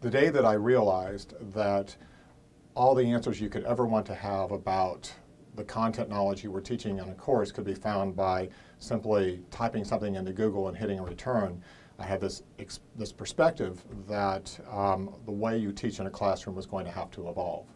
The day that I realized that all the answers you could ever want to have about the content knowledge you were teaching in a course could be found by simply typing something into Google and hitting a return, I had this perspective that the way you teach in a classroom was going to have to evolve.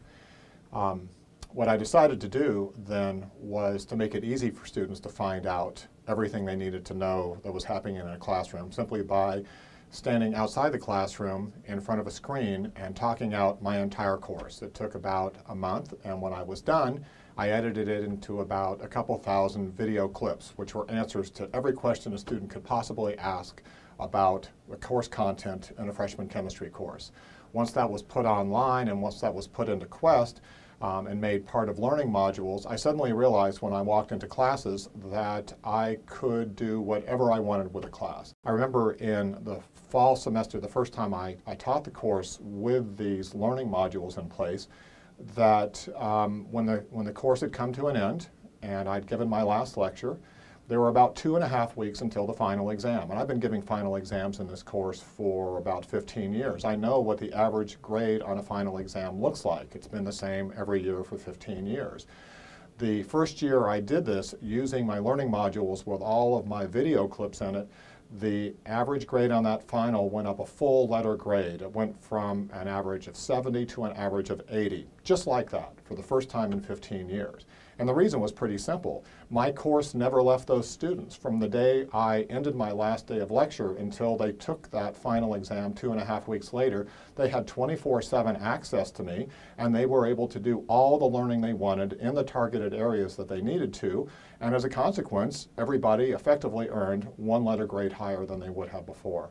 What I decided to do then was to make it easy for students to find out everything they needed to know that was happening in a classroom simply by standing outside the classroom in front of a screen and talking out my entire course. It took about a month, and when I was done, I edited it into about a couple thousand video clips, which were answers to every question a student could possibly ask about the course content in a freshman chemistry course. Once that was put online and once that was put into Quest and made part of learning modules, I suddenly realized when I walked into classes that I could do whatever I wanted with a class. I remember in the fall semester, the first time I taught the course with these learning modules in place, that when the course had come to an end and I'd given my last lecture, there were about 2.5 weeks until the final exam. And I've been giving final exams in this course for about 15 years. I know what the average grade on a final exam looks like. It's been the same every year for 15 years. The first year I did this using my learning modules with all of my video clips in it, the average grade on that final went up a full letter grade. It went from an average of 70 to an average of 80, just like that, for the first time in 15 years. And the reason was pretty simple. My course never left those students. From the day I ended my last day of lecture until they took that final exam 2.5 weeks later, they had 24/7 access to me, and they were able to do all the learning they wanted in the targeted areas that they needed to. And as a consequence, everybody effectively earned one letter grade higher than they would have before.